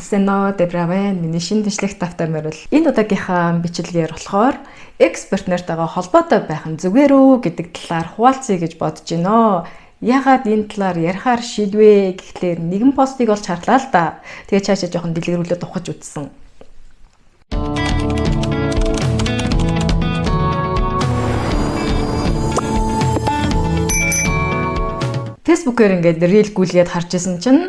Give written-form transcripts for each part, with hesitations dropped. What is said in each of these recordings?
Сено Дебравен миний шинэ бичлэг давтар морил. Энэ удаагийнхаа бичлэгээр болохоор эксперт нартайгаа холбоотой байх нь зүгээр үү гэдэг талаар хуваалцъя гэж бодож байна. Ягаад энэ талаар ярихаар шийдвэ гэхлээр нэгэн постыг олж харлаа л да. Тэгээ цаашаа жоохон дэлгэрүүлээд ухаж үзсэн. Facebook-ээр ингээд reel гүйлгээд харж исэн чинь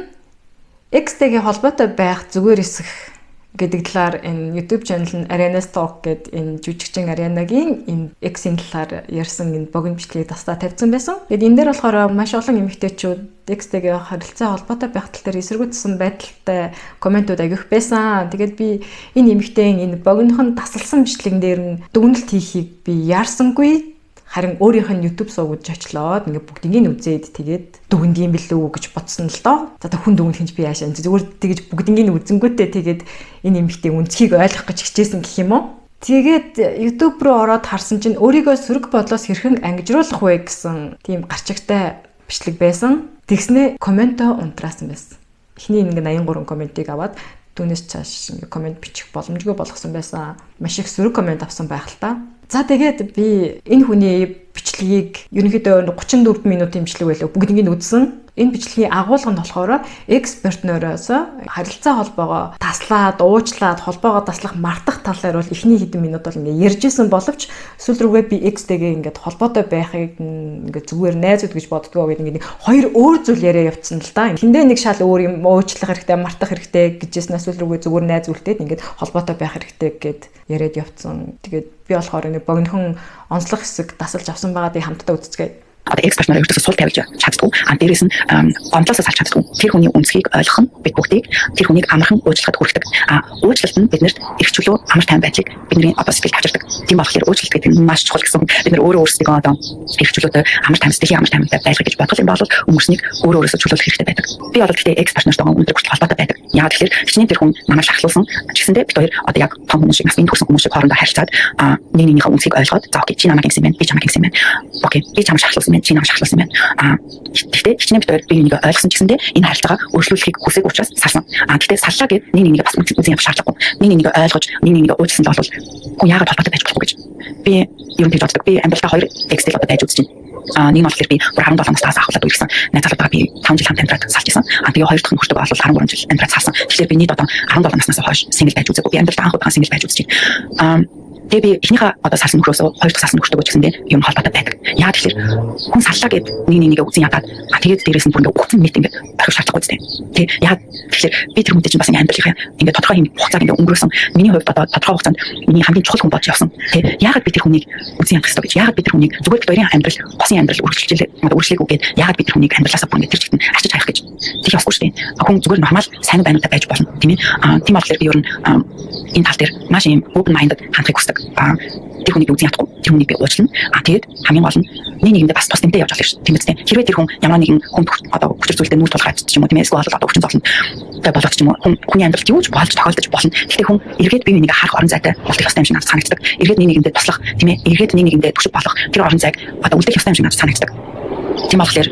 X-тэйгээ холбоотой байх зүгээр эсэх гэдэг талаар энэ YouTube channel нь Arena Talk гэдэг энэ жүжигчин Арианагийн энэ X-ийн талаар ярьсан энэ богино бичлэгийг тастаа тавьсан байсан. Тэгэд энэ дээр болохоор маш олон эмэгтэйчүүд X-тэйгээ харилцаа холбоотой байх тал дээр эсэргүүцсэн байдалтай комментууд агих байсан. Тэгээд би энэ эмэгтэйн энэ богинохон тасалсан бичлэгэн дээр нь дүгнэлт хийхийг би яарсангүй. Харин өөрийнх нь YouTube суугаж очлоод ингээ бүгднийг нь үзээд тэгээд дүгнэд юм билүү гэж бодсон л доо. За хүн дүгнэх юм би яашаа зүгээр тэгэж бүгднийг нь үзэнгүүтээ тэгээд энэ эмэгтэй үнцгийг ойлгох гэж хичээсэн гэх юм уу. Тэгээд YouTube руу ороод харсан чинь өөрийгөө сөрөг бодлоос хэрхэн ангижруулах вэ гэсэн тийм гарчигтай бичлэг байсан. Тэгснээ комментоо унтраасан байсан. Эхний ингээ 83 комментиг аваад түүнээс цааш ингээ коммент бичих боломжгүй болгосон байсан. Маш их сөрөг коммент авсан байх л та. За тэгээд би энэ хүний бичлэгийг ерөнхийдөө 34 минутын бичлэг байлаа. Бүгднийг нь үзсэн. Энэ бичлэгийн агуулга нь болохоор экспертнороос харилцаа холбоогоо таслаад, уучлаад, холбоогоо таслах мартах талаар бол эхний хэдэн минут бол ингээ ярьж исэн боловч сүүл рүүгээ би X-тэйгээ ингээд холбоотой байхыг ингээд зүгээр найзууд гэж боддгоо гэдэг ингээд хоёр өөр зүйл яриа явцсан л да. Тэндээ нэг шал өөр юм уучлах хэрэгтэй, мартах хэрэгтэй гэжсэнээс сүүл рүүгээ зүгээр найз үлдээд ингээд холбоотой байх хэрэгтэй гэд яриад явцсан. Тэгээд би болохоор нэг богинохон онцлог хэсэг дасалж авсан байгаа би хамтдаа үзцгээе. Одоо эксперт нарыг өөртөө сул тавьж чаддгүй. Дээрээс нь гомдлоосоо салж чаддгүй. Тэр хүний үнцгийг ойлгох нь бид бүгдийг тэр хүнийг амархан уучлахад хүргэдэг. Уучлалт нь биднэрт эрх чөлөө амар тайван байдлыг бидний одоо сэтгэл тавьчихдаг. Тийм болохоор уучлалт гэдэг нь маш чухал гэсэн. Бид нар өөрөө өөрсдөө одоо эрх чөлөөтэй амар тайван сэтгэлийн амар тайвантай байлгах гэж бодох юм бол хүмүүсийг өөрөө өөрөөсөө чөлөөлөх хэрэгтэй байдаг. Би бол гэхдээ эксперт нартайгаа өндөр хүртэл холбоотой байдаг. Яагаад тэгэхээр хичнээн тэр хүн намайг шахлуулсан гэсэндээ бид хоёр одоо яг том хүмүүс шиг насны төрсэн хүмүүс шиг хоорондоо харилцаад нэг нэгнийхээ үнцгийг ойлгоод за окей чи намайг ингэсэн байна би чамайг ингэсэн байна. Окей би чамайг шахлуулсан байна чи намайг шахлуулсан байна. Гэхдээ хичнээн бид хоёр би энийг ойлгосон ч гэсэндээ энэ харилцаагаа өөрчлүүлэхийг хүсэх учраас салсан. Гэхдээ саллаа гэд нэг нэгнийг бас үзэн явах шаардлагагүй. Нэг нэгнийг ойлгож нэг нэгнийг уучлсан бол хүн яагаад холбоотой байж болохгүй гэж би ер нь тэгж боддог. Би амьдралдаа хоёр экстэл одоо байж үзэж байна. Нэг нь болохоор би бүр 17 наснаас ахуулаад үерсэн. Найзлуудаа би 5 жил хамт амьдраад салж исэн. Тэгээ хоёр дахь нөхөртөө бол 13 жил амьдраад салсан. Тэгэхээр би нийт одоо 17 наснаас хойш сингл байж үзээгүй. Би амьдралдаа анх удаан сингл байж үзэж байна. Тэгээ би эхнийхээ одоо салсан нөхрөөсөө хоёр дахь салсан нөхөртөө гэсэндээ юм холбоотой байдаг. Яагаад тэгэхээр хүн саллаа гэд нэг нэгээ үзэн ядаад тэгээд дээрээс нь бүр ингээ ухсан мэт ингээ орхих шаардлагагүй зү. Тэгээ яагаад тэгэхээр би тэр хүнтэй чинь бас ингээ амьдралынхаа ингээ тодорхой юм хугацааг ингээ өнгөрөөсөн. Миний хувьд одоо тодорхой хугацаанд миний хамгийн чухал хүн болж явсан. Тэгээ яагаад би тэр хүнийг үзэн ядах хэрэгтэй гэж яагаад би тэр хүнийг зүгээр бид хоёрын амьдрал госын амьдрал үргэлжлэхгүй гээд яагаад би тэр хүнийг амьдралаасаа бүр ингээ тэр чигт нь арчиж хайх гэж тэр явахгүй шүү дээ. Хүн зүгээр нормал сайн байнуудаа байж болно тийм ээ. Тийм болохоор би ер нь энэ тал дээр маш юм open minded хандхыг хүсдэг. Тэр хүнийг үзэн ядахгүй тэр хүнийг би уучлана. Тэгээд хамгийн гол нь нэг нэгэндээ бас тус тэмтэй явж болох шүү. Тийм үстэй. Хэрвээ тэр хүн ямар нэгэн хүн одоо хүчтэй зүйлтэй нүүр тулгаад ч юм уу тийм ээ. Эсвэл одоо хүчин зовлон болоод ч юм уу хүний амьдралд юу ч болж тохиолдож болно. Гэхдээ хүн эргээд бие биенийг харах орон зайтай болох ёстой юм шиг надад санагддаг. Эргээд нэг нэгэндээ туслах тийм ээ. Эргээд нэг нэгэндээ төгсөг болох тэр орон зайг одоо үлдэх ёстой юм шиг надад санагддаг. Тийм болохоор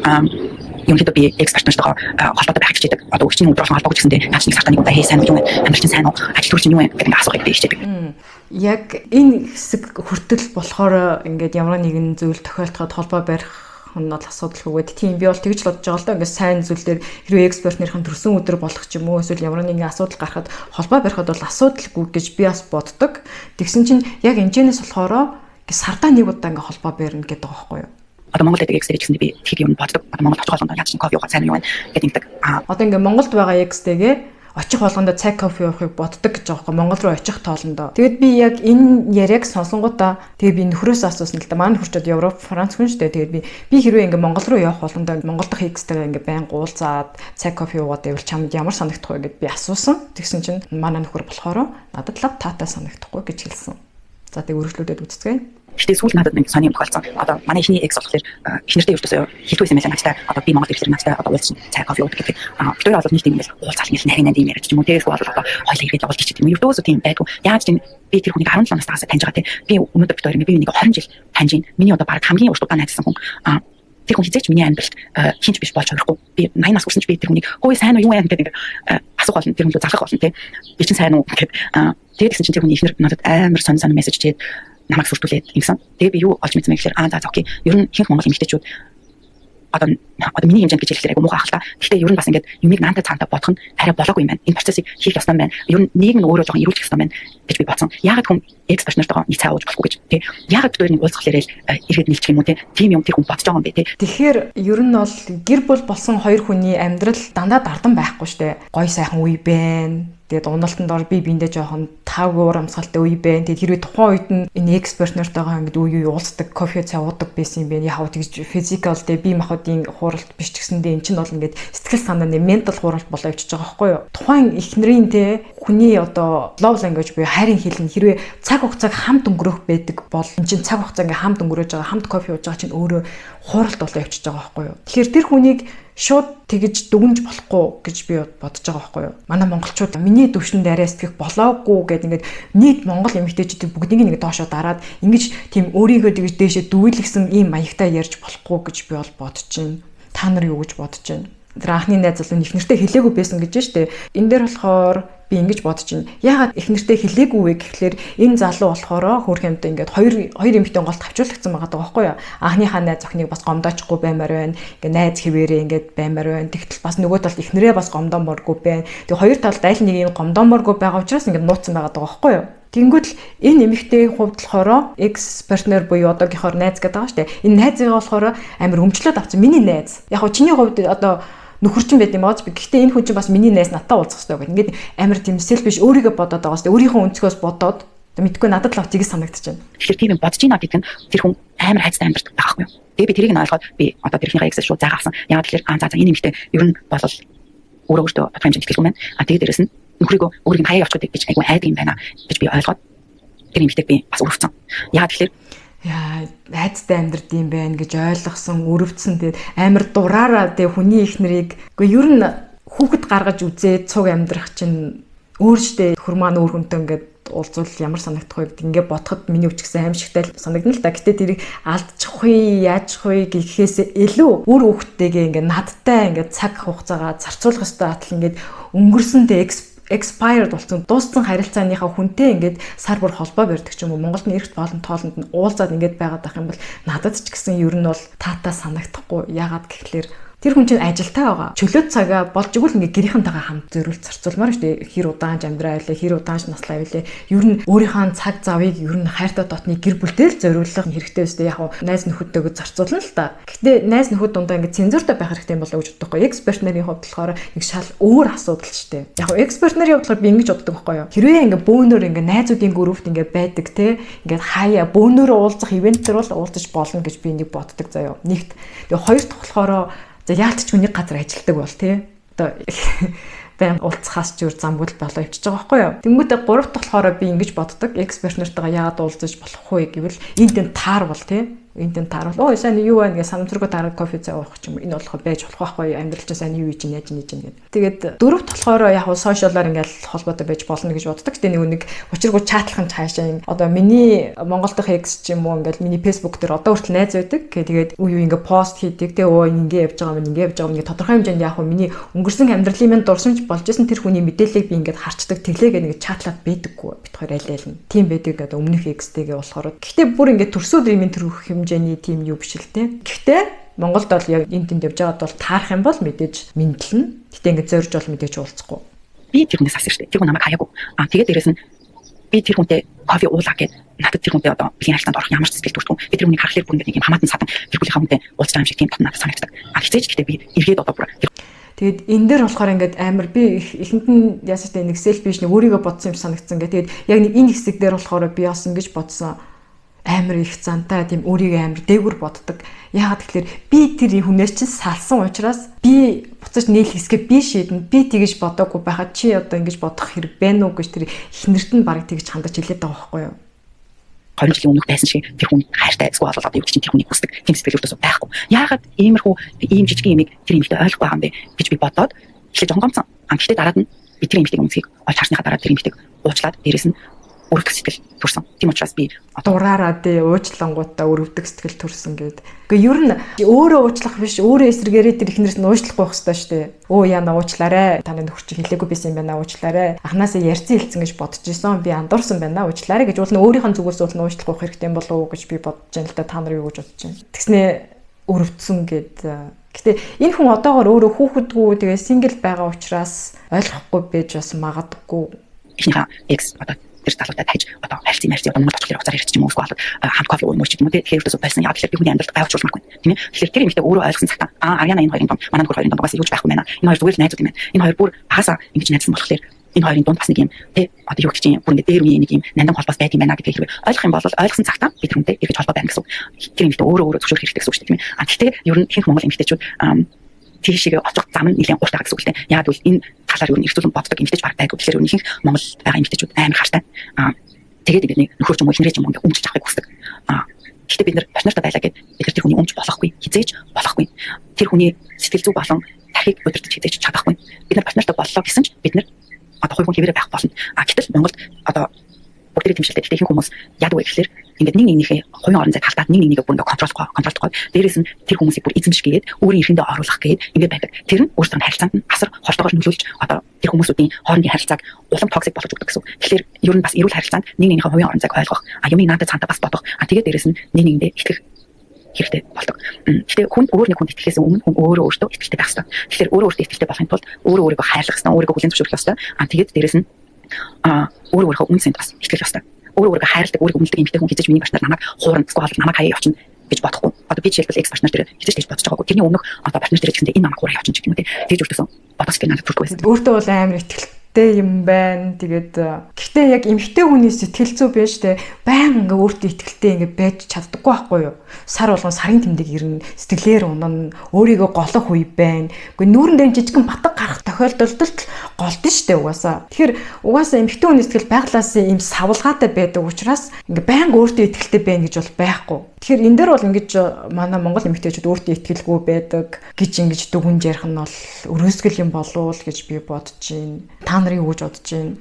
ерөнхийдөө би эксперт нартайгаа холбоотой байх гэж байдаг. Одоо өчигний өдөр холбоог гэсэндээ наач нэг сартаа нэг удаа сайн юу вэ? Амьдрал чинь сайн уу? Ажил төрөл чинь юу вэ гэдэг асуухыг би хичээдэг. Яг энэ хэсэг хүртэл болохоор ингээд ямар нэгэн зүйл тохиолдоход холбоо барих нь бол асуудалгүй. Тийм би бол тэгж л бодож байгаа л да. Ингээд сайн зүйлээр хэрвээ эксперт нарын төрсөн өдөр болох ч юм уу эсвэл ямар нэгэн асуудал гарахад холбоо барихад бол асуудалгүй гэж би бас боддог. Тэгсэн чинь яг энэчнээс болохоор сардаа нэг удаа ингээд холбоо барина гэдэг байгаа байхгүй юу? Одоо Монголд байдаг экстэй гэсэндээ би тэг юм боддог. Одоо Монгол очих болгонд яаж ч кофе уугаад сайн юу вэ гэдэг. Одоо ингээд Монголд байгаа экстэйгээ очих болгондоо цай кофе уухыг боддог гэж байгаа байхгүй Монгол руу очих тоолондоо. Тэгэд би яг энэ яриаг сонсонгуудаа тэгээ би нөхрөөс асуусан л да. Манай нөхөрчөд Европ, Франц хүн шүү дээ. Тэгээд би хэрвээ ингээд Монгол руу явах болгондоо Монгол дахь экстэйгээ ингээд байн гуулзаад цай кофе уугаад байвал чамд ямар санагдах вэ гэд би асуусан. Тэгсэн чинь манай нөхөр болохоор надад лав таатай санагдахгүй гэж хэлсэн. За тэг өргөжлүүдэд үзцгээе. Гэхдээ сүүл надад нэг сони юм тохиолдсон. Одоо манай эхний экс болохоор эхнэртэй өртөөсөө хилтүү юм байна надтай. Одоо би Монгол ирэхээр надтай одоо уулзсан цай кофе уудаг гэдэг. Бид хоёр бол нэг тийм ингээл уулзаал ингээл нарийнаа тийм яриад ч юм уу. Тэгээс бол одоо хоёул ирээд явуулж чийдэг юм. Өртөөсөө тийм байдгүй. Яаж тийм би тэр хүнийг 17 наснаас таньж байгаа тийм. Би өнөөдөр бид хоёр би энийг 20 жил таньж байна. Миний одоо баг хамгийн урт удаа найзсан хүн. тэр хүн хизээч миний амьдралд хинч биш болж чадахгүй. Би 80 нас хүрсэн ч би тэр хүнийг хөөе сайн уу юу вэ гэдэг асуух болно. Тэр хүн рүү залгах болно тий. Би чинь сайн уу гэдэг. Тэгээд гэсэн чинь тэр хүний ихнэр надад амар сонь мессеж чийд намайг сүртүүлээд ингэсэн. Тэгээ би юу олж мэдсэн бэ гэхээр за окей. Ер нь ихэнх монгол эмэгтэйчүүд одоо миний хэмжээнд гэж хэлэхээр айгу муухай ахalta. Гэхдээ ер нь бас ингээд юмыг наантай цаантаа бодох нь арай болоогүй юм байна. Энэ процессыг хийх ёстой юм байна. Ер нь нийгэм нь өөрөө жоохон эрүүлчих ёстой юм байна гэж би бодсон. Яагаад хүн экс-партнертойгоо нэг цаа ууж болохгүй гэж тий. Яагаад бид хоёрын уулзах хэрэг эргээд нийлчих юм уу тий. Тийм юм тэр хүн бодож байгаа юм бэ тий. Тэгэхээр ер нь бол гэр бүл болсон хоёр хүний амьдрал дандаа дардан байхгүй штэ. Гой сайхан үе байна. Тэгээд уналтанд ор би биэндээ жоохон тав урамсгалтай үе байна. Тэгээд хэрвээ тухайн үед нь энэ экспертнертойгоо ингээд үе уулздаг, кофе цай уудаг байсан юм байна. Яг тэгж физикал дэ бие махбодын хууралт биш ч гэсэндээ эн чинь бол ингээд сэтгэл санааны ментал хууралт болоо явчихж байгаа байхгүй юу? Тухайн эхнэрийн те хүний одоо love language буюу хайрын хэл нь хэрвээ цаг хугацааг хамт өнгөрөх байдаг бол эн чинь цаг хугацаа ингээд хамт өнгөрөөж байгаа, хамт кофе ууж байгаа чинь өөрөө хууралт болоо явчихж байгаа байхгүй юу? Тэгэхээр тэр хүнийг шууд тэгж дүгнж болохгүй гэж би бодож байгаа байхгүй юу. Манай монголчууд миний төвшөнд арай сэтгэх болоогүй гэдэг ингээд нийт монгол эмэгтэйчүүдийг бүгднийг нэг доошоо дараад ингэж тийм өөрийгөө тэгж дээшээ дүүлгсэн ийм маягтай ярьж болохгүй гэж би бол бодож байна. Та нар юу гэж бодож байна? Тэр анхны найз залуу ихнэртэй хэлээгүй байсан гэж штэ. Энэ дээр болохоор би ингэж бодож байна. Яагаад ихнэртэй хэлээгүй вэ гэхлээр энэ залуу болохоор хөрх юмтай ингээд хоёр эмэгтэй голд тавчуулагдсан байгаа даа байхгүй юу? Анхныхаа найз охиныг бас гомдоочгүй баймаар байна. Ингээд найз хэвээрээ ингээд баймаар байна. Тэгтэл бас нөгөө талд ихнэрээ бас гомдооморгүй байна. Тэг хоёр талд аль нэг юм гомдооморгүй байгаа учраас ингээд нууцсан байгаа даа байхгүй юу? Тэнгүүд л энэ эмэгтэй хувьд болохоор экс партнер буюу одоогийнхоор найз гэдэг байгаа шүү дээ. Энэ найзгаа болохоор амар өмчлөөд авсан. Миний найз. Яг хоо чиний хувьд одоо нөхөрчин байд юм бооч би. Гэхдээ энэ хүн чинь бас миний найз надтай уулзах хэрэгтэй гэх. Ингээд амар тийм селфиш өөрийгөө бодоод байгаа шүү дээ. Өөрийнхөө өнцгөөс бодоод мэдгүй надад л тгийж санагдчихэв. Тэгэхээр тийм бодож ийна гэдэг нь тэр хүн амар хайцтай амьдардаг байхгүй юу? Тэгээ би тэрийг нь ойлгоод би одоо тэрхнийхээ эксээс шууд заагаасан. Яг тэгэхээр за энэ эмэгтэй ер нь бол өөрөөсөө бодох хэмжээнд ихтэй юм байна. Тэгээ дээрэс нь нөхрийгөө өөрийг хаяа явуулдаг гэж айгүй айдаг юм байна гэж би ойлгоод тэр эмэгтэйг би бас өрөвцөн. Яг тэгэхээр найзтай амьдрд юм байна гэж ойлгосон, өрөвцсөн. Тэгээд амар дураараа тэг хүний их нарыг үгүй ер нь хүүхэд гаргаж үзээ цуг амьдрах чинь өөрөөсөө хөр маань өөр хүнтэй ингээд уулзвал ямар санагдах вэ гэдэг ингээд бодоход миний үчигсэн аимшигтай санагдана л да. Гэтэ тэрийг алдчих вэ, яачих вэ гэхээс илүү үр хүүхдтэйгээ ингээд надтай ингээд цаг хугацаагаа зарцуулах ёстой атал ингээд өнгөрсөндөө expired болсон дууссан харилцааныхаа хүнтэй ингээд сар бүр холбоо барьдаг ч юм уу Монголд нэрхт болон тоолонд нь уулзаад ингээд байгаад байх юм бол надад ч гэсэн ер нь бол таатай санагдахгүй. Яагаад гэхлээр тэр хүн чинь ажилтай байгаа. Чөлөө цагаа болж игэл ингээ гэрийнхэнтэйгээ хамт зөрүүлж зарцуулмаар шүү дээ. Хэр удаанч амьдраа байлаа, хэр удаанч наслаа байлаа. Ер нь өөрийнхөө цаг завыг ер нь хайртай дотны гэр бүлтэй л зориулах хэрэгтэй өстэй. Яг нь найз нөхөдтэйгээ зарцуулна л та. Гэхдээ найз нөхөд дундаа ингээ цензуртай байх хэрэгтэй юм болоо гэж боддог байхгүй. Эксперт нарын хувьд болохоор нэг шал өөр асуудал шүү дээ. Яг нь эксперт нарын хувьд болохоор би ингэж боддог байхгүй юу. Хэрвээ ингээ бөөнөр ингээ найзуудын группт ингээ байдаг те ингээ хаяа бөөнөрөө уулзах ивентэр бол уулзаж болно гэж би нэг боддог заяа. Нэгт. Тэгээ хоёр дахь болохоор за яалтч хүний газар ажилтдаг бол тий. Одоо байн уулзахаас ч өөр замгүй болоо явчихж байгаа байхгүй юу. Тэнгүүдээ гурав дахь болохоор би ингэж боддог. Эксперт нартайгаа яагаад уулзаж болох вэ гэвэл энд энэ таар бол тий. Энд энэ таар бол ой сайн юу байна гэж санамсруу дараад кофе цай уух юм. Энэ болох байж болох байхгүй амьдрал чинь сайн юу хийж яаж гэдэг. Тэгээд дөрөв болохоор яг сошиалаар ингээл холбоотой байж болно гэж боддог. Гэтэ нэг учиргүй чатлах нь цаашаа одоо миний Монгол дахь экс ч юм уу ингээл миний фэйсбુક дээр одоо хүртэл найз байдаг. Тэгээд үе ингээ пост хийдэг. Тэгээ өө ингээ явж байгаа юм ингээ явж байгаа юм ингээ тодорхой хэмжээнд яг миний өнгөрсөн амьдралын минь дурсамж болж исэн тэр хүний мэдээллийг би ингээ харцдаг. Тэглээгээ нэг чатлаад байдаггүй. Бид хоёр аль аль нь. Тийм байдаг одоо өмнөх экстэйгээ болохоор. Гэхдээ бүр ингээ төрсөд юм төрөх хэмжээний тийм юу биш л те. Гэхдээ Монголд бол яг энэ тэнд явж байгаад бол таарах юм бол мэдээж мэдлэн. Гэтэ ингэ зорж бол мэдээж уулзахгүй. Би тэрнээс асууж штэ. Тэр хүн намайг хаяагүй. Тэгээд дээрэс нь би тэр хүнтэй кофе уулаа гэд надад тэр хүнтэй одоо биеийн харилцаанд орох ямар ч сэтгэл төртгөө. Би тэр хүнийг харахаар бүр ингэ хамаатан садан тэр хүнийхээ хүнтэй уулзах юм шиг тийм тат надад санагддаг. Хичээж гэхдээ би эргээд одоо бүр тэгээд энэ дээр болохоор ингээд амар би эхэнд нь яасаа тэ нэг селфиш нэг өөрийгөө бодсон юм санагдсан гэ. Тэгээд яг нэг энэ хэсэг дээр болохоор би бас ингэж бодсон. Амар их зантай тийм өөрийгөө амар дээгүр боддог. Яагаад тэгэхээр би тэр хүнээс чинь салсан учраас би буцаж нээл хэсгээ би шийдэн би тэгэж бодоогүй байхад чи одоо ингэж бодох хэрэг байна уу гэж тэр ихнэрт нь барыг тэгэж хандаж хэлээд байгаа байхгүй юу? 20 жилийн өмнөх байсан шиг тэр хүн хайртай эсвэл одоо юу чинь тэр хүний хүсдэг тийм сэтгэл өөртөөс байхгүй. Яагаад иймэрхүү ийм жижиг юмыг тэр эмэгтэй ойлгохгүй байгаа юм бэ гэж би бодоод эхлэж жонгомцсон. Гэхдээ дараад нь би тэр эмэгтэйг үнцгийг олж харсныхаа дараа тэр эмэгтэйг уучлаад дээрэс нь өрөвдөх сэтгэл төрсөн. Тийм учраас би дураараа тий уучлангуудаа өрөвдөг сэтгэл төрсөн гээд. Гэхдээ ер нь өөрөө уучлах биш, өөрөө эсрэгээрээ тэр ихнэрс нь уучлахгүй байх хэрэгтэй шүү дээ. Өө яна уучлаарай. Таны нөхөр чи хэлээгүй байсан юм байна уучлаарай. Анханасаа ярьсан хэлсэн гэж бодож исэн. Би андуурсан байна уучлаарай гэж уулна өөрийнх нь зүгээс уулна уучлах хэрэгтэй болов уу гэж би бодож байна л да. Та нар юу гэж бодож байна. Тэгснээ өрөвдсөн гээд. Гэтэ энэ хүн одоогоор өөрөө хүүхэдгүй тэгээ сингл байгаа учраас ойлгохгүй байж бас магадгүй. Ихнийхээ экс одоо тэр талуудад хайж одоо харилцан ярьж одоо мод очихлоор уцаар ярьчих юм уу эсвэл хамт кофе уух юм уу тэгэхээр өөртөө байсан яг тэгэхээр би хүний амьдралд гайвч болмохгүй тийм ээ тэгэхээр тэр юмхтэй өөрөө ойлгосон цагтаа Ариана энэ хоёрын дунд манай нөхөр хоёрын дунд бас юуж байхгүй байна энэ хоёр зүгээр найзууд юм байна энэ хоёр бүр хасаа ингэж найзсан болохоор энэ хоёрын дунд бас нэг юм тий одоо юу гэж чинь бүр ингэ дээр үеийн нэг юм нандин холбоос байт юм байна гэдэг хэрэг ойлгох юм бол ойлгосон цагтаа бид хүнтэй эргэж холбоо байна гэсэн тэр юмхтэй өөрөө зөвшөөрөх хэрэгтэй гэсэн үг шүү дээ тийм ээ гэхдээ ер нь ихэнх монгол эмэгтэйчүүд тийшээ очих зам нь нэлээд уртаа гэсэн үг л дээ. Яг бол энэ талаар юу нэрцүүлэн боддог эмэгтэйч баг байгуу. Тэгэхээр өнөөх нь Монгол байгаа эмэгтэйчүүд амар хартай. Тэгээд ингээд нэг нөхөр ч юм уу ихнэрээ ч юм уу ингээд өмчж авахыг хүсдэг. Гэхдээ бид нар партнертай байлаа гэд бид тэр хүний өмч болохгүй, хизээж болохгүй. Тэр хүний сэтгэл зүй болон тархийг удирдах хизээж чадахгүй. Бид нар партнертай боллоо гэсэн ч бид нар одоо хоёр хүн хэвээрээ байх болно. Гэтэл Монголд одоо бүгд тэмшилтэй их хүмүүс яд вэ гэхэлэр ингээд нэг нэгнийхээ хувийн орон зайд халтаад нэг нэгнийг бүр ингээд контролдохгүй. Дээрээс нь тэр хүмүүсийг бүр эзэмших гээд өөрийн эрхэндээ оруулах гээд ингээд байдаг. Тэр нь өөрсдөө харилцаанд нь асар холтойгоор нөлөөлж одоо тэр хүмүүсүүдийн хоорондын харилцааг улам токсик болгож өгдөг гэсэн. Тэгэхээр ер нь бас эрүүл харилцаанд нэг нэгнийхээ хувийн орон зайг ойлгох, юмыг надад цаантаа бас бодох. Тэгээд дээрээс нь нэг нэгэндээ итгэх хэрэгтэй болдог. Гэхдээ хүн өөр нэг хүнд итгэхээс өмнө хүн өөртөө итгэлтэй байх хэрэгтэй. Тэгэхээр өөртөө итгэлтэй болохын тулд өөрийгөө хайрлах хэрэгтэй, өөрийгөө хүлээн зөвшөөрөх хэрэгтэй. Тэгээд дээрээс нь өөрийнхөө үнцэнд бас итгэх хэрэгтэй. Өөрийгөө хайрладаг, өөрийгөө өмнөдөг эмэгтэй хүн хийж миний партнер намайг хуурна, эсвэл намайг хаяа явуулна гэж бодохгүй. Одоо би жишээлбэл экс партнер дээр хийж бодож байгаагүй. Тэрний өмнөх одоо партнер дээр гэсэндээ энэ намайг хуураа явуулна гэх юм үү. Тэгж өгдөөсөн. Бодож би надад бүрдгүй байсан. Өөртөө бол амар итгэлтэй юм байна. Тэгээд гэхдээ яг эмэгтэй хүний сэтгэл зүй байж тээ баян ингээ өөртөө итгэлтэй ингээ байж чаддаггүй байхгүй юу? Сар болгон сарын тэмдэг ирнэ, сэтгэлээр унана, өөрийгөө голох үе байна. Гэхдээ нүүрэн дээр жижигэн батг гарах тохиолдолд голдсон шүү дээ угаасаа. Тэгэхээр угаасаа эмэгтэй хүний сэтгэл байглаасаа ийм савлгаатай байдаг учраас ингээ баян өөртөө итгэлтэй байна гэж бол байхгүй. Тэгэхээр энэ дээр бол ингэж манай монгол эмэгтэйчүүд өөртөө итгэлгүй байдаг гэж ингэж дүгнж ярих нь бол өрөөсгөл юм болов уу гэж би бодож байна. Та нарын юу гэж бодож байна?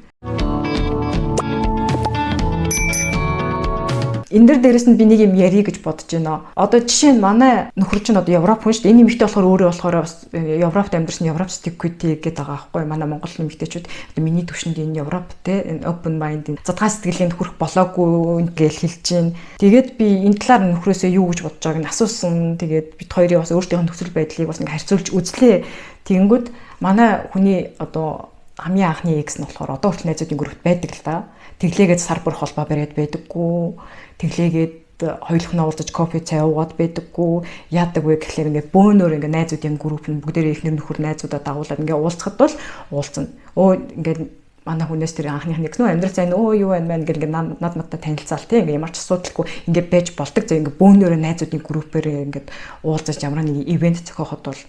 Энэ дээрээс нь би нэг юм ярих гэж бодож байна. Одоо жишээ нь манай нөхөр чинь одоо Европ хүн шүү дээ. Энэ эмэгтэй болохоор өөрөө болохоор бас Европт амьдарсан Европ стиквити гэдэг байгаа байхгүй манай монгол эмэгтэйчүүд. Одоо миний төвшөнд энэ Европ те энэ open mind задгаа сэтгэлийн хүрэх болоогүй гэж хэлж байна. Тэгээд би энэ талаар нөхрөөсөө юу гэж бодож байгааг нь асуусан. Тэгээд бид хоёрын бас өөртөө нөхцөл байдлыг бас нэг харьцуулж үзлээ. Тэгэнгүүт манай хүний одоо хамгийн анхны экс нь болохоор одоо хүртэл найзуудын групт байдаг л да. Тэглээгээд сар бүр холбоо бариад байдаггүй. Тэглээгээд хоёулахнаа уулзаж кофе цай уугаад байдаггүй. Яадаг вэ гэхлээр ингээд бөөнөр ингээд найзуудын групп нь бүгдээрээ ихнэр нөхөр найзуудаа дагуулад ингээд уулзахад бол уулзна. Ингээд манай хүнээс тэр анхных нэг нөө амьдрал сайн юу байна гэл ингээд над надтай танилцаал тий ингээд ямар ч асуудалгүй ингээд байж болдог. За ингээд бөөнөр найзуудын группээр ингээд уулзаж ямар нэг ивент зохиоход бол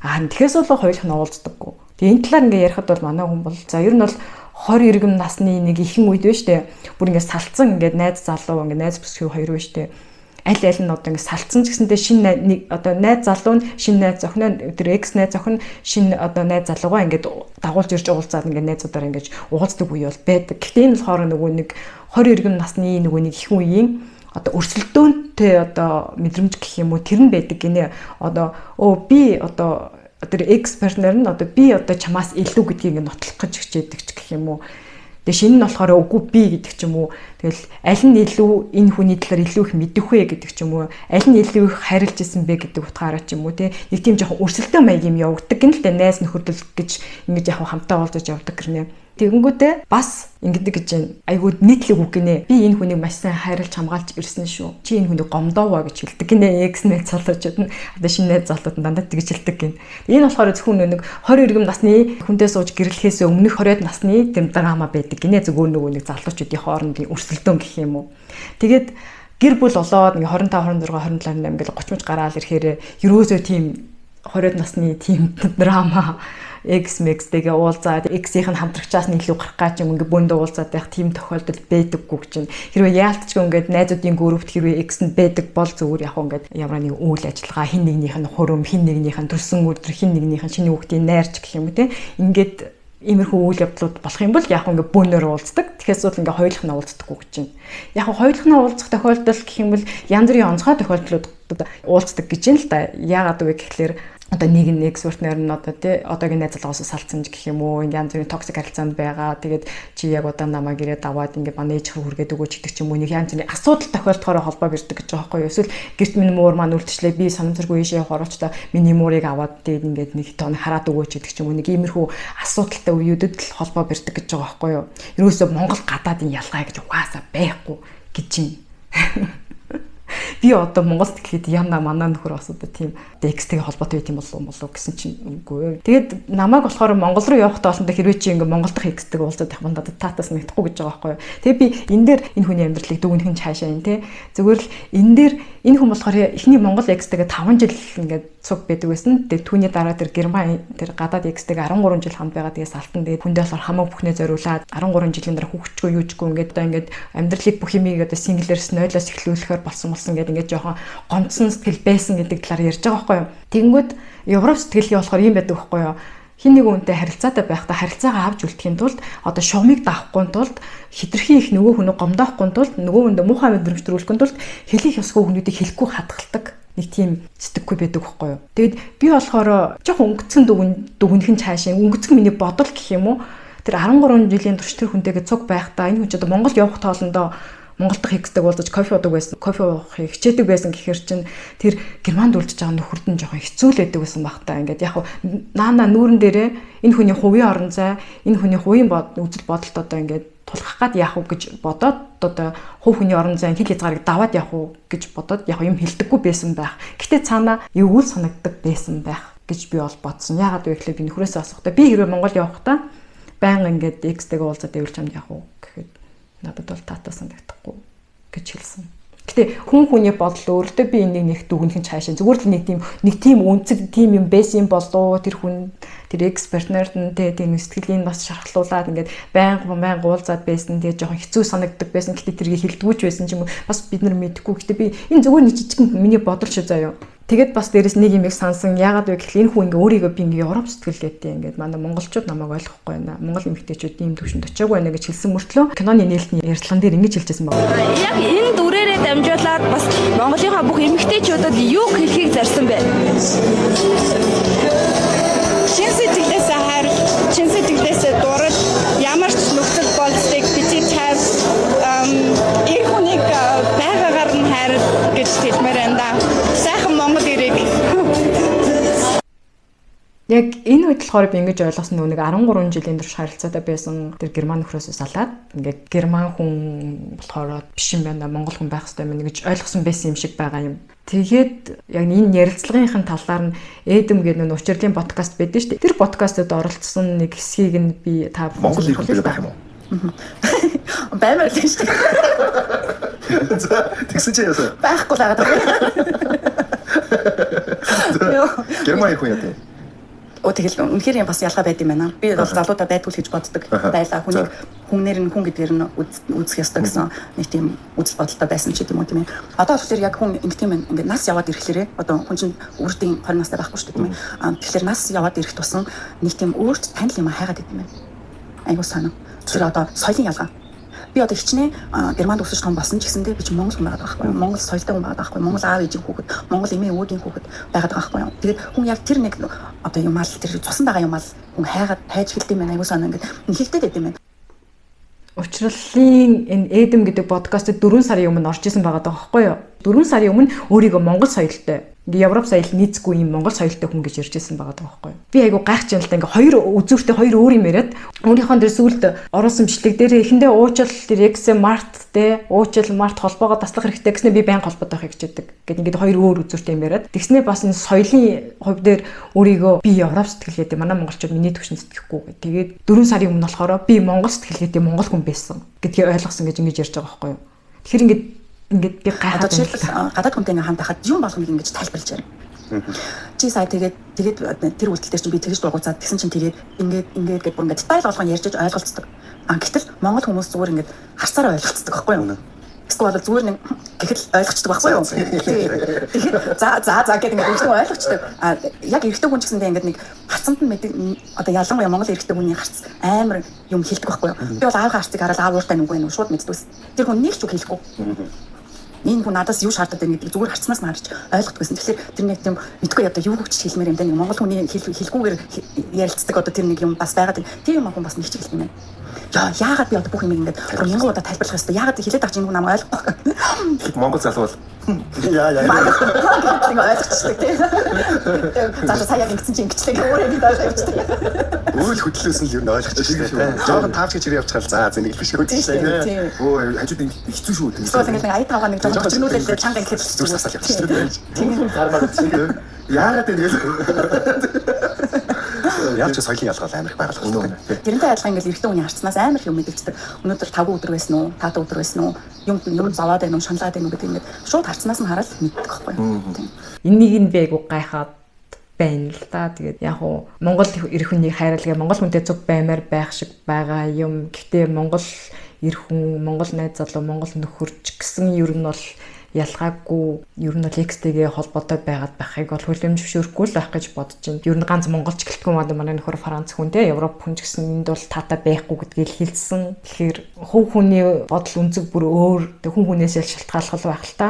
тэгэхээр бол хоёулахнаа уулздаггүй. Тэгээ энэ талаар ингээд ярихад бол манай хүн бол за ер нь бол 20 иргэм насны нэг ихэн үед байна штэ. Бүр ингээд салцсан ингээд найз залуу ингээд найз бүсгүй хоёр байна штэ. Аль нь одоо ингээд салцсан ч гэсэндээ шинэ нэг одоо найз залуу нь шинэ найз охин тэр экс найз охин шинэ одоо найз залуугаа ингээд дагуулж ирж уулзаад ингээд найзуудаараа ингээд уулздаг үе бол байдаг. Гэхдээ энэ болохоор нөгөө нэг 20 иргэм насны нөгөө нэг ихэн үеийн одоо өрсөлдөөнтэй одоо мэдрэмж гэх юм уу тэр нь байдаг гинэ. Одоо би одоо тэр экс партнер нь одоо би одоо чамаас илүү гэдгийг нотлох гэж хичээдэг ч гэх юм уу. Тэгээ шинэ нь болохоор үгүй би гэдэг ч юм уу. Тэгэл аль нь илүү энэ хүний талаар илүү их мэдэх вэ гэдэг ч юм уу. Аль нь илүү их хайрлж исэн бэ гэдэг утгаараа ч юм уу те. Нэг тийм жоохон өрсөлдөөн маяг юм явагддаг гэнэ л дээ найз нөхөрлөл гэж ингэж яг хамтаа уулзаж явдаг гэрнэ. Тэгэнгүүтээ бас ингэдэг гэж байна. Айгуу нийтлэг үг гинэ. Би энэ хүнийг маш сайн хайрлж хамгаалж ирсэн шүү. Чи энэ хүнийг гомдооваа гэж хэлдэг гинэ. Экс найз залуучууд нь одоо шинэ найз залууд нь дандаа тэгж хэлдэг гин. Энэ болохоор зөвхөн нэг 20 иргэм насны хүнтэй сууж гэрлэхээс өмнөх 20-од насны тэр драма байдаг гинэ. Зөвхөн нөгөө нэг залуучуудын хоорондын өрсөлдөөн гэх юм уу. Тэгээд гэр бүл болоод нэг 25, 26, 27 ингээл 30 гараал ирэхээр ерөөсөө тийм 20-од насны тийм драма X-Max-тэйгээ уулзаад X-ийн хамтрагчаас нь илүү гарах гэж ингээд бөөндөө уулзаад байх тийм тохиолдол байдаггүй гэж байна. Хэрвээ яалтчгүй ингээд найзуудын группт хэрвээ X нь байдаг бол зүгээр яг ингээд ямар нэг үйл ажиллагаа хин нэгнийх нь хурам, хин нэгнийх нь төрсөн өдөр, хин нэгнийх нь шинэ хүүхдийн найрч гэх юм уу те. Ингээд иймэрхүү үйл явдлууд болох юм бол яг ингээ бөөнөр уулздаг. Тэгэхээр бол ингээ хоёулах нь уулздаггүй гэж байна. Яг хоёулах нь уулзах тохиолдол гэх юм бол янз бүрийн онцгой тохиолдлуудад уулздаг гэж юм л да. Яагаад вэ гэхлээр одоо нэг экспертнер нь одоо тий одоогийн найзлагаас салцсан гэх юм уу янз бүрийн токсик харилцаанд байгаа. Тэгээд чи яг одоо намайг ирээд аваад ингээ манайж хүргээд өгөөч гэдэг ч юм уу нэг янз бүрийн асуудал тохиолдохоор холбоо бирдэг гэж байгаа байхгүй юу. Эсвэл гэрт минь муур маань үлдчихлээ би санамсаргүй ийшээ хоруулч та миний муурыг аваад тэгээд ингээд нэг тоо хараад өгөөч гэдэг ч юм уу нэг иймэрхүү асуудалтай үеүүдэд л холбоо бирдэг гэж байгаа байхгүй юу. Ерөөсөө Монгол гадаадын ялгаа гэж угаасаа байхгүй гэж юм. Би одоо Монголд гэхэд яна манаа нөхөр бас одоо тийм X-тэйгээ холбоотой байт юм болов гэсэн чинь үгүй. Тэгээд намайг болохоор Монгол руу явах тоолондоо хэрвээ чи ингээ Монгол дахь X-тэйгээ уулзаад явах надад таатаас нэгдэхгүй гэж байгаа байхгүй юу. Тэгээд би энэ дээр энэ хүний амьдралыг дүгнэх нь цаашаа юм те. Зүгээр л энэ дээр энэ хүн болохоор эхний Монгол X-тэйгээ 5 жил ингээ цуг байдаг байсан. Тэгээд түүний дараа тэр Герман тэр гадаад X-тэйгээ 13 жил хамт байгаа. Тэгээд салтан тэгээд хүндээ болохоор хамаа бүхнээ зориулаад 13 жилийн дараа хүүхчгүй юучгүй ингээд одоо ингээд амьдралыг бүх юмыг одоо синглэрс нойлоос эхлүүлэхээр болсон гэдэг ингээд жоохон гомдсон сэтгэл байсан гэдэг талаар ярьж байгаа байхгүй юу. Тэгэнгүүт Европ сэтгэлгээ болохоор юм байдаг байхгүй юу. Хин нэг үнтэй харилцаатай байхдаа харилцаагаа авч үлдэхийн тулд одоо шугамыг даахгүй тулд хитрхийн их нөгөө хүнийг гомдоохгүй тулд нөгөө хүндээ муухай мэдрэмж төрүүлэхгүй тулд хэлэх ёсгүй хүнүүдийг хэлэхгүй хадгалдаг нэг тийм сэтгэхгүй байдаг байхгүй юу. Тэгэд би болохоор жоохон өнгөцгөн дүгнэх нь цаашаа өнгөцгөн миний бодол гэх юм уу. Тэр 13 жилийн турш тэр хүнтэйгээ цуг байхдаа энэ хүн ч одоо Монголд явах тоолондоо Монгол дахь X-тэй уулзаж кофе уудаг байсан. Кофе уухыг хичээдэг байсан гэхээр чинь тэр Германд үлдэж байгаа нөхөрд нь жоохон хэцүүлээдэг байсан багтаа. Ингээд яг наана нүүрэн дээрээ энэ хүний хувийн орон зай, энэ хүний хувийн үзэл бодолд одоо ингээд тулах гад яах вэ гэж бодоод одоо хувь хүний орон зайн хэл хязгаарыг даваад яах вэ гэж бодоод яг юм хэлдэггүй байсан байх. Гэтэ цаана эвгүй санагддаг байсан байх гэж би бол бодсон. Яагаад вэ гэхлээр би нөхрөөсөө асуухтаа би хэрвээ Монгол явахдаа байнга ингээд X-тэйгээ уулзаад дэвэрч чамд яах вэ гэхэд надад бол таатаа санагдахгүй гэж хэлсэн. Гэтэ хүн хүний бодол өөртөө би энийг нэг дүгнэх нь цаашаа зүгээр л нэг тийм үнцэг тийм юм байсан болоо тэр хүн тэр экспертнерд нь тийм сэтгэлийн бас шархлуулаад ингээд байнга уулзаад байсан тэгээ жоохон хэцүү санагддаг байсан. Гэтэ тэргийг хэлдэггүйч байсан ч юм уу бас бид нар мэдэхгүй. Гэтэ би энэ зүгээр нэг жижигхэн миний бодол шүү заяа. Тэгээд бас дээрэс нэг юм их сансан. Яагаад вэ гэхэл энэ хүн ингээ өөрийгөө би ингээ Европ сэтгэлгээтэй ингээд манай монголчууд намайг ойлгохгүй байна. Монгол эмэгтэйчүүд ийм төвшөнд очиагүй байна гэж хэлсэн мөртлөө киноны нээлтний ярилцлаган дээр ингэж хэлжсэн байна. Яг энэ дүрээрээ дамжуулаад бас Монголынхаа бүх эмэгтэйчүүдэд юу хэлхийг зарсан бэ? Чин сэтгэлээс хайр, чин сэтгэлээс дурал ямар ч нөхцөл болцыг бичиж хайр их хүнийг байгаагаар нь хайр гэж хэлмээр байна да. Сайхан Монгол ирэх. Яг энэ үед болохоор би ингэж ойлгосон нэг 13 жилийн турш харилцаатай байсан тэр герман нөхрөөсөө салаад ингээд герман хүн болохоор биш юм байна монгол хүн байх хэрэгтэй юм гэж ойлгосон байсан юм шиг байгаа юм. Тэгээд яг энэ ярилцлагын талаар нь Эдэм гэдэг нэг учирлын подкаст байдаг шүү дээ. Тэр подкастад оролцсон нэг хэсгийг нь би та Монгол хэлбэр байх юм уу? Баймаар л шүү дээ. За тэгсэн чи яасан? Байхгүй л байгаа. Герман хүн яа тий. Тэгэл үнэхээр бас ялгаа байд юм байна. Би бол залуудаа байдгүй л гэж боддог. Байлаа хүнээр нь хүн гэдгээр нь үзэх ёстой гэсэн нэг тийм үзэл бодолтой байсан ч гэдэм үү тийм ээ. Одоо тэгэхээр яг хүн ингэх юм ингээд нас яваад ирэхлээрээ одоо хүн чинь өөртөө 20 настай байхгүй шүү дээ тийм ээ. Тэгэхээр нас яваад ирэх тусам нэг тийм өөрт танил юм хайгаад идэм байна. Айгуу санаа. Тэр одоо соёлын ялгаа. Би одоо хичнээн Германд өсөж том болсон ч гэсэндээ би ч Монгол хүн байгаа байхгүй юу? Монгол соёлтой хүн байгаа байхгүй юу? Монгол аав ээжийн хүүхэд, Монгол эмээ өвөгийн хүүхэд байгаа байхгүй юу? Тэгээд хүн яг тэр нэг одоо юм аа тэр цусан байгаа юм аа хүн хайгаад хайж хэлдэм байх аюу санаа ингээд нэхэлтэй байд юм байна. Учирлын энэ Эдэм гэдэг подкастд 4 сарын өмнө орж исэн байгаа байхгүй юу? 4 сарын өмнө өөрийгөө Монгол соёлтой Европ соёл нийцгүй юм Монгол соёлтой хүн гэж ярьж ирсэн байгаа байхгүй юу? Би айгу гайхаж байна л да ингээ хоёр үзүүртэй хоёр өөр юм яриад өөрийнхөө тэр сүлд оруулсан бичлэг дээр эхэндээ уучил тэр X Mart те уучил Mart холбоогоо таслах хэрэгтэй гэснээр би байнга холбоотой байх гэж яддаг. Гэт ингээд хоёр өөр үзүүртэй юм яриад тэгснээр бас энэ соёлын хувь дээр өөрийгөө би Европ сэтгэлгээтэй манай монголчууд миний төвшин сэтгэхгүй гэ. Тэгээд 4 сарын өмнө болохоор би Монгол сэтгэлгээтэй монгол хүн байсан гэдгийг ойлгосон гэж ингэж ярьж байгаа байхгүй юу? Тэгэхээр ингээд би гайхаад жишээлбэл гадаад хүнтэй ингээ хамт байхад юм болгоныг ингэж тайлбарлаж байна. Чи сая тэгээд тэр үйлдэл дээр чинь би тэгж дургуцаад тэгсэн чинь тэгээд ингээд гээд бүр ингээд деталь болгон ярьж ойлголцдог. Гэтэл монгол хүмүүс зүгээр ингээд харсараа ойлголцдог байхгүй юу? Эсвэл зүгээр нэг гэхэл ойлгочдөг байхгүй юу? Тэгэхээр за гэдэг ингээд өөртөө ойлгочдөг. Яг эрэгтэй хүн ч гэсэндээ ингээд нэг хац гарцанд нь мэдээ одоо ялангуяа Монгол эрэгтэй хүний гарц амар юм хэлдэг байхгүй юу. Би бол аавын гарцыг хараад аав ууртай нүггүй нү шууд мэддэгс. Тэр хүн нэг ч үг хэлэхгүй. Энэ хүн надаас юу шаарддаг гэдэг зүгээр харцнаас нь харж ойлгохдгүйсэн. Тэгэхээр тэр нэг тийм мэдгүй одоо юу хөвч хэлмээр юм даа нэг Монгол хүний хэлгүүгээр ярилцдаг одоо тэр нэг юм бас байгаад тийм юм хүн бас нэг ч хэлдэг юм байна. Яагаад би одоо бүх юм ингээд 1000 удаа тайлбарлах хэрэгтэй. Яагаад хэлээд байгаа юм намайг ойлгохгүй. Монгол залуу бол яа. Тийм ойлгочтой тийм. Заашаа сая ингэсэн чинь ингэчлээ өөрөө би ойлгочтой. Үйл хөдлөөсөн л юу ойлгочихсон шүү дээ. Жохон таавч гэж явчихвал за зэнийг биш үү. Өө хажууд хэцүү шүү. Эсвэл ингээд ая таваа нэг жоохон чигнүүлээд чанга ингээд зүг сасаал явчихсан тийм. Тийм гармаа тийм. Яагаад ингэж яаж соёлын ялгаал амар их байгалах хэрэгтэй. Тэрнтэй адилхан ингээд эрэгтэй хүний харцнаас амар их юм мэдэгддэг. Өнөөдөр 5 өдөр байсан уу? 5 өдөр байсан уу? Юм заваад байна уу? Шаналаад байна уу гэдэг ингээд шууд харцнаас нь хараад мэддэг байхгүй юу? Энийг нь бэ гоо гайхаад байна л да. Тэгээд яг уу Монгол эрх хүнийг хайрладаг Монгол хүнтэй зүг баймаар байх шиг байгаа юм. Гэхдээ Монгол эрх хүн, Монгол найз залуу, Монгол нөхөрч гэсэн ер нь бол ялгаагүй ер нь л X-тэйгээ холбоотой байгаад байхыг бол хүлэмжшүүрхгүй л байх гэж бодож байна. Ер нь ганц монголч гэлтгүй манай нөхөр Франц хүн те Европ хүн ч гэсэн энд бол таатай байхгүй гэдгийг хэлсэн. Тэгэхээр хувь хүний бодол үнцэг бүр өөр хүн хүнээс шалтгааллах байх л та.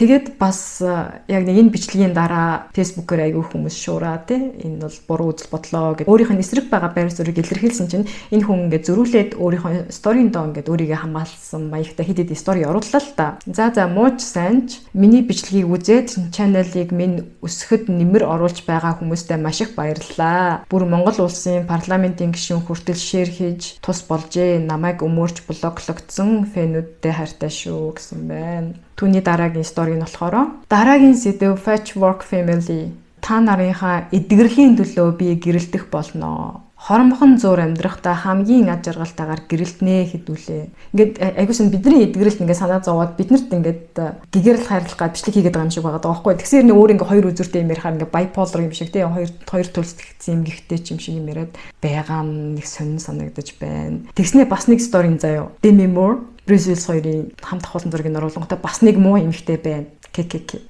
Тэгээд бас яг нэг энэ бичлэгийн дараа Facebook-оор аягүй хүмүүс шуураа тий энэ бол буруу үзэл бодлоо гэж өөрийнх нь эсрэг байгаа байр суурийг илэрхийлсэн чинь энэ хүн ингээд зөрүүлээд өөрийнхөө сторийн доо ингээд өөрийгөө хамгаалсан маягтай хэд хэд стори орууллаа л та. За мууч сайнч миний бичлэгийг үзээд чаналыг минь өсгөхөд нэмэр оруулж байгаа хүмүүстээ маш их баярлалаа. Бүр Монгол улсын парламентын гишүүн хүртэл шеэр хийж тус болжээ. Намайг өмөрч блоклогдсон фэнүүдтэй хайртай шүү гэсэн байна. Түүний дараагийн стори нь болохоор дараагийн сэдв Patchwork Family. Та нарынхаа эдгэрлийн төлөө би гэрэлтэх болно. Хоромхон зур амьдрахтаа хамгийн аж аргалтайгаар гэрэлтнэ хэдүүлээ. Ингээд айгуусан бидний эдгэрэлт ингээд санаа зовоод биднэрт ингээд гэгэрэл хайрлах гад бичлэг хийгээд байгаа юм шиг байгаа даахгүй. Тэгсээр нэг өөр ингээд хоёр үзүүртэй юм ярихаар ингээд bipolar юм шиг тийм хоёр төлөвлөгдсөн юм гихтэй ч юм шиг юм яриад байгаа нэг сонин санагдаж байна. Тэгснээ бас нэг сторийн заяа. Demi Moore Brussels хоёрын хамт ахуулсан зургийг оруулангуудаа бас нэг муу эмэгтэй байна.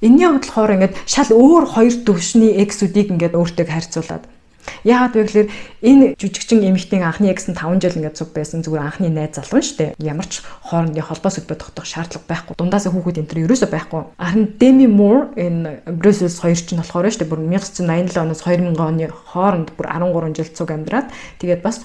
Энэний хувьд болохоор ингээд шал өөр хоёр төвшний эксүүдийг ингээд өөртөө харьцуулаад. Яагаад вэ гэхээр энэ жүжигчин эмэгтэйн анхны экс нь 5 жил ингээд цуг байсан зүгээр анхны найз залуу нь штэ. Ямар ч хоорондын холбоо сөдбө тогтоох шаардлага байхгүй. Дундаасаа хүүхэд энэ төр ерөөсөө байхгүй. Харин Demi Moore энэ Brussels хоёр ч нь болохоор штэ бүр 1987 оноос 2000 оны хооронд бүр 13 жил цуг амьдраад тэгээд бас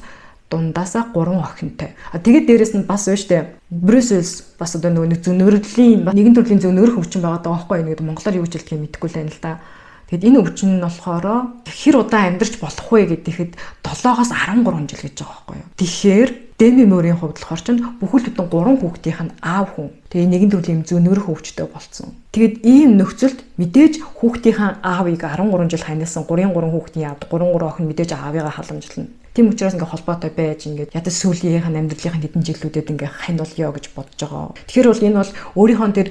дундаасаа 3 охинтой. Тэгээд дээрэс нь бас байна штэ. Brussels бас одоо нэг зөнөрлөлийн нэгэн төрлийн зөнөр хөвчин байгаа даа байхгүй. Нэг монголоор юу гэж хэлдгийг мэдэхгүй л байна л да. Тэгэд энэ өвчин нь болохоор хэр удаа амьдарч болох вэ гэдэгэд 7-оос 13 жил гэж байгаа байхгүй юу. Тэгэхээр Demi Moore-ийн хувьд болохоор чинь бүхэл бүтэн 3 хүүхдийнх нь аав хүн. Тэгээ нэгэн төрлийн зөнөр хөвчтэй болсон. Тэгэд ийм нөхцөлд мэдээж хүүхдийнхээ аавыг 13 жил ханьсан 3 хүүхдийн аавд 3 охин мэдээж аавыгаа халамжлна. Тийм учраас ингээ холбоотой байж ингээ ядаж сүүлийнх нь амьдралын хэдэн жилүүдэд ингээ хань болёо гэж бодож байгаа. Тэгэхээр бол энэ бол өөрийнхөө тэр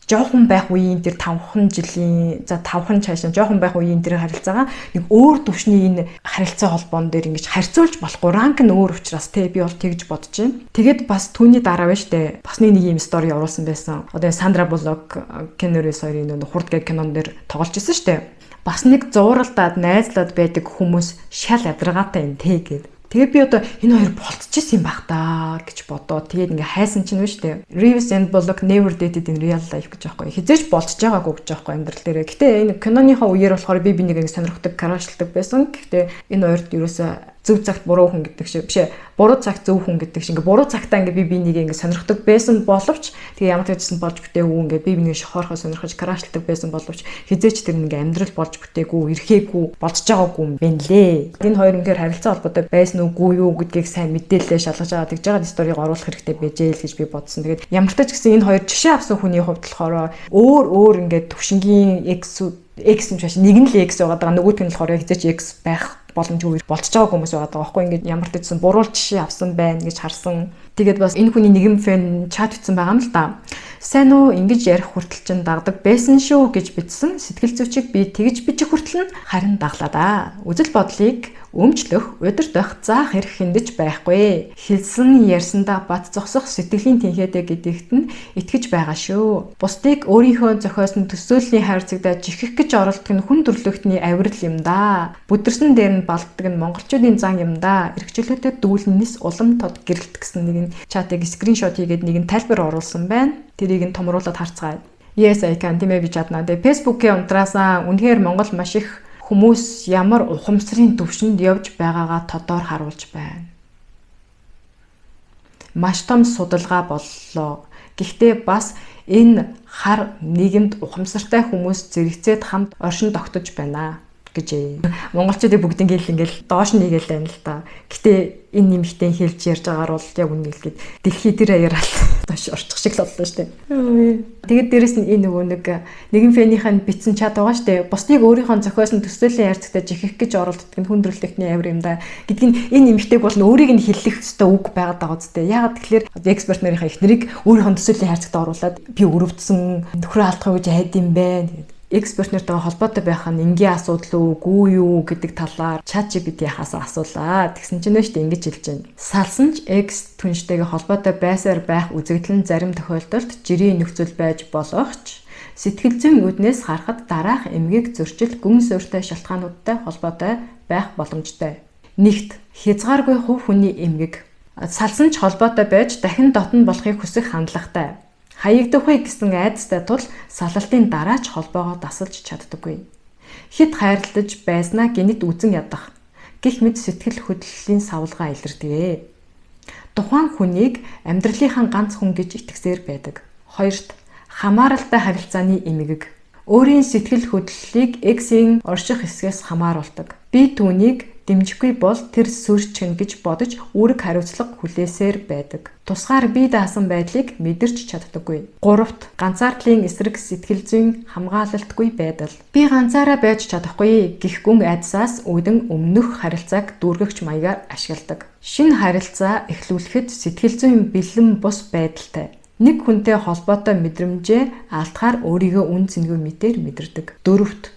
жоохон байх үеийн тэр 5хан жилийн за 5хан цаашаа жоохон байх үеийн тэр харилцаагаа нэг өөр төвшний энэ харилцаа холбоон дээр ингэж харьцуулж болохгүй ранк нь өөр учраас те би бол тэгж бодож байна. Тэгээд бас түүний дараа байна штэ. Бас нэг юм стори оруулсан байсан. Одоо Сандра Буллок Keanu Reeves хоёрын нэг хурдгай кинон дээр тоглож ирсэн штэ. Бас нэг зууралдаад найзлаад байдаг хүмүүс шал ядаргаатай юм те гэд. Тэгээ би одоо энэ хоёр болцчихсан юм байх та гэж бодоод тэгээд ингээ хайсан чинь биш үү? Reeves and Bullock never dated in real life гэж аахгүй. Хизээж болцож байгаагүй гэж аахгүй амьдрал дээрээ. Гэтэ энэ киноныхаа үеэр болохоор би нэг ингээ сонирхдаг, караашилдаг байсан. Гэхдээ энэ хоёрт ерөөсөө зөв цагт буруу хүн гэдэг шиг биш ээ. Буруу цагт зөв хүн гэдэг шиг ингээ буруу цагтаа ингээ би нэг ингээ сонирхдаг байсан боловч тэгээ ямар ч гэсэн болж бүтээгүй ингээ би нэг шохоорхоо сонирхож караашилдаг байсан боловч хизээч тэр ингээ амьдрал болж бүтээгүй, эрхээгүй, болцож байгаагүй юм байна лээ. Энэ хоёр үнээр харилцаа холбоотой байсан үгүй юу гэдгийг сайн мэдээлэлээ шалгаж байгаа гэж байгаа сториг оруулах хэрэгтэй байжээ л гэж би бодсон. Тэгээд ямар ч гэсэн энэ хоёр жишээ авсан хүний хувьд болохоор өөр ингээд төвшингийн X юм шиг нэг нь л X байгаа даа нөгөөт нь болохоор хизээч X байх боломжгүй болцож байгаа хүмүүс байгаа даа байхгүй ингээд ямар ч гэсэн буруу жишээ авсан байна гэж харсан. Тэгээд бас энэ хүний нэгэн фэн чат бичсэн байгаа юм л да. Сайн уу ингэж ярих хүртэл чинь дагдаг байсан шүү гэж бичсэн. Сэтгэл зүйчийг би тэгж бичих хүртэл нь харин даглаа да. Үзэл бодлыг Өмчлөх, удирдах, заах эрх хиндэж байхгүй. Хэлсэн ярьсандаа бат зогсох сэтгэлийн тэнхээдэ гэдэгт нь итгэж байгаа шүү. Бусдыг өөрийнхөө зохиосон төсөөллийн хайрцагтаа жихэх гэж оролдох нь хүн төрлөختний авирал юм да. Бүдэрсэн дээр нь балддаг нь монголчуудын зан юм да. Эрхчлөөтэй дүүлнэс улам тод гэрэлт гэсэн нэг нь чатыг скриншот хийгээд нэг нь тайлбар оруулсан байна. Тэрийг нь томруулаад харцгаая. Yes, I can тийм ээ би чадна. Тэгээ Facebook-ийн унтраасаа үнэхээр Монгол маш их хүмүүс ямар ухамсарын төвшөнд явж байгаагаа тодор харуулж байна. Маш том судалгаа боллоо. Гэхдээ бас энэ хар нийгэмд ухамсартай хүмүүс зэрэгцээд хамт оршин тогтож байна гэж. Монголчуудыг бүгднийг ингээл доош нэгээл байна л да. Гэтэ энэ нэмэгтэй хэлж ярьж байгаагаар бол яг үнэ хэлгээд дэлхий дээр яриад доош орчих шиг л боллоо штэ. Тэгээд дээрэс нь энэ нөгөө нэгэн фэнийхэн битсэн чат байгаа штэ. Бусдыг өөрийнхөө зохиосон төсөөллийн хайрцагтаа жихэх гэж оролддог нь хүндрэлтний авир юм да. Гэдгийг энэ нэмэгтэйг бол өөрийг нь хэллэх ёстой үг байгаад байгаа үстэй. Яагаад тэгэхээр эксперт нарынхаа эхнэрийг өөрийнхөө төсөөллийн хайрцагтаа оруулаад би өрөвдсөн нөхрөө алдах гэж хайд юм бэ. Эксперт нартайгаа холбоотой байх нь энгийн асуудал үгүй юу гэдэг талаар ChatGPT-ээс асуулаа. Тэгсэн чинь нөөштэй ингэж хэлж байна. Салсан ч X түнштэйгээ холбоотой байсаар байх үзэгдэл нь зарим тохиолдолд жирийн нөхцөл байж болох ч сэтгэл зүйн үднээс харахад дараах эмгэг зөрчил гүн суурьтай шалтгаануудтай холбоотой байх боломжтой. Нэгт хязгааргүй хувь хүний эмгэг салсан ч холбоотой байж дахин дотн болохыг хүсэх хандлагатай. Хаягдахыг гэсэн айдастай тул салалтын дараа ч холбоогоо дасалж чаддаггүй. Хит хайрлаж байснаа гинэд үзэн ядах. Гэх мэт сэтгэл хөдлөлийн савлгаа илэрдэг. Тухайн хүнийг амьдралынхаа ганц хүн гэж итгэсээр байдаг. Хоёрт хамааралтай харилцааны эмгэг. Өөрийн сэтгэл хөдлөлийг X-ийн орших хэсгээс хамааруулдаг. Би түүнийг дэмжихгүй бол тэр сүрчин гэж бодож үүрэг хариуцлага хүлээсээр байдаг. Тусгаар бие даасан байдлыг мэдэрч чаддаггүй. Гуравт ганцаардлын эсрэг сэтгэл зүйн хамгаалалтгүй байдал. Би ганцаараа байж чадахгүй гэх гүн айдсаас үүдэн өмнөх харилцааг дүүргэгч маягаар ашигладаг. Шинэ харилцаа эхлүүлэхэд сэтгэл зүйн бэлэн бус байдалтай. Нэг хүнтэй холбоотой мэдрэмжээ алдахаар өөрийгөө үн цэнгүй мэтээр мэдэрдэг. Дөрөвт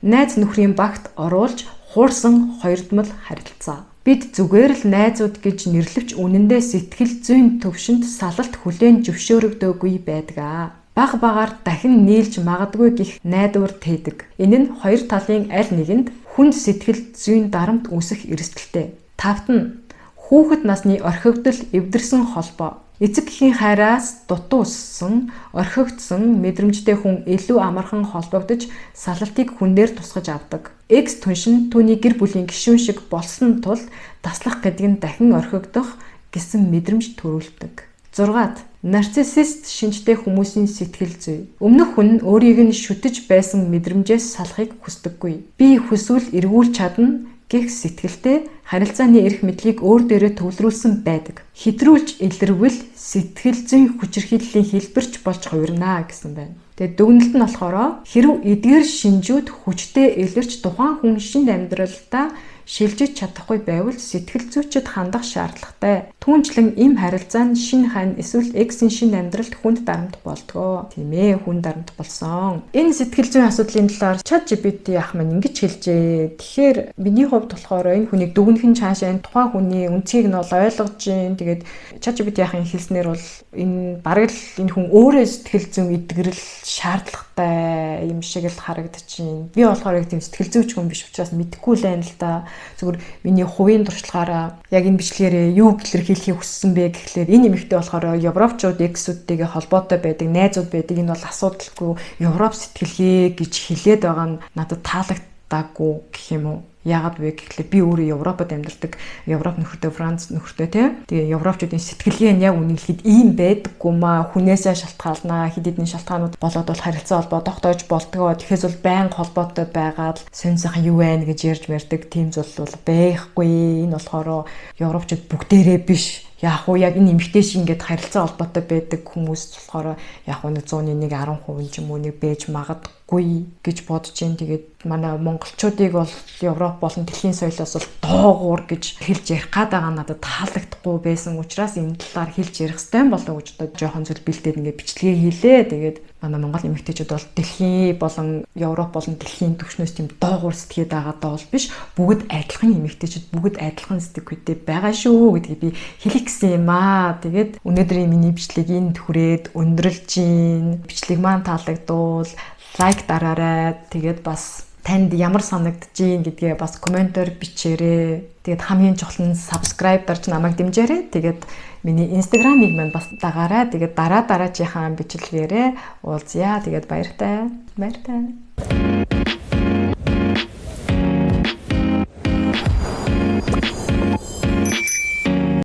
найз нөхрийн багт оруулж хуурсан хоёрдмал харилцаа. Бид зүгээр л найзууд гэж нэрлэвч үнэндээ сэтгэл зүйн төвшөнд салалт хүлээн зөвшөөрөгдөөгүй байдаг. Баг багаар дахин нийлж магадгүй гих найдвар тээдэг. Энэ нь хоёр талын аль нэгэнд хүнд сэтгэл зүйн дарамт үүсэх эрсдэлтэй. Тавт нь хүүхэд насны орхигдол эвдэрсэн холбоо. Эцэг эхийн хайраас дутууссан, орхигдсон мэдрэмжтэй хүн илүү амархан холбогдож салалтыг хүн дээр тусгаж авдаг. X түншин түүний гэр бүлийн гишүүн шиг болсон тул таслах гэдэг нь дахин орхигдох гэсэн мэдрэмж төрүүлдэг. 6. Нарциссист шинжтэй хүмүүсийн сэтгэл зүй. Өмнөх хүн өөрийг нь шүтэж байсан мэдрэмжээс салахыг хүсдэггүй. Би хүсвэл эргүүлж чадна гэх сэтгэлтэй харилцааны эрх мэдлийг өөр дээрээ төвлөрүүлсэн байдаг. Хэтрүүлж илэрвэл сэтгэл зүйн хүчирхийллийн хэлбэрч болж хувирнаа гэсэн байна. Тэгээд дүгнэлт нь болохоор хэрв эдгээр шинжүүд хүчтэй илэрч тухайн хүн шинэ амьдралдаа шилжиж чадахгүй байвал сэтгэл зүйчэд хандах шаардлагатай. Түүнчлэн им харилцаа нь шинэ хань эсвэл X-ийн шинэ амьдралд хүнд дарамт болдгоо. Тийм ээ, хүнд дарамт болсон. Энэ сэтгэл зүйн асуудлын талаар ChatGPT ах маань ингэж хэлжээ. Тэгэхээр миний хувьд болохоор энэ хүнийг дүгнэх нь цаашаа тухайн хүний үнцгийг нь бол ойлгож гин. Тэгээд ChatGPT ахын хэлснээр бол энэ бараг л энэ хүн өөрөө сэтгэл зүйн эдгэрэл шаардлагатай юм шиг л харагдчихээн. Би болохоор яг тийм сэтгэл зүйч хүн биш учраас мэдэхгүй л байна л да. Зүгээр миний хувийн туршлагаараа яг энэ бичлэгээр юу илэрхийлэхийг хүссэн бэ гэхлээр энэ эмэгтэй болохоор европчууд X-үүдтэйгээ холбоотой байдаг, найзууд байдаг. Энэ бол асуудалгүй Европ сэтгэлгээ гэж хэлээд байгаа нь надад таалагдаагүй гэх юм уу. Яагаад вэ гэхлээр би өөрөө Европод амьдардаг. Европ нөхөртэй, Франц нөхөртэй тийм. Тэгээ европчуудын сэтгэлгээ нь яг үнэхээр ийм байдаггүй маа. Хүнээсээ шалтгаалнаа. Хэд хэдэн шалтгаанууд болоод бол харилцаа холбоо тогтоож болдгоо. Тэгэхээс бол байнга холбоотой байгаад сонь сайхан юу байна гэж ярьж мэрдэг тийм зүйл бол байхгүй. Энэ болохоор европчууд бүгдээрээ биш. яг уу яг энэ эмэгтэйш ингээд харилцаа холбоотой байдаг хүмүүс болохоор яг уу 100-ны 10% ч юм уу нэг байж магадгүй гэж бодож байна. Тэгээд манай монголчуудыг бол Европ болон дэлхийн соёлоос бол доогуур гэж хэлж ярих гад байгаа надад таалагдахгүй байсан учраас энэ талаар хэлж ярих хэрэгтэй болов гэж одоо жоохон зүйл бэлдээд ингээд бичлэгээ хийлээ. Тэгээд манай монгол эмэгтэйчүүд бол дэлхийн болон Европ болон дэлхийн түвшнээс тийм доогуур сэтгэхэд байгаадаа бол биш. Бүгд адилхан эмэгтэйчүүд бүгд адилхан сэтгэхүйтэй байгаа шүү гэдгийг би хэлэх гэсэн юм аа. Тэгээд өнөөдрийн миний бичлэгийг энд хүрээд өндөрлж гин. Бичлэг маань таалагдвал лайк дараарай. Тэгээд бас танд ямар санагдаж гин гэдгээ бас комментоор бичээрэй. Тэгээд хамгийн чухал нь subscribe дарж намайг дэмжээрэй. Тэгээд миний инстаграмыг маань бас дагаарай. Тэгээд дараачихаа бичлэгээрээ уулзъя. Тэгээд баяртай.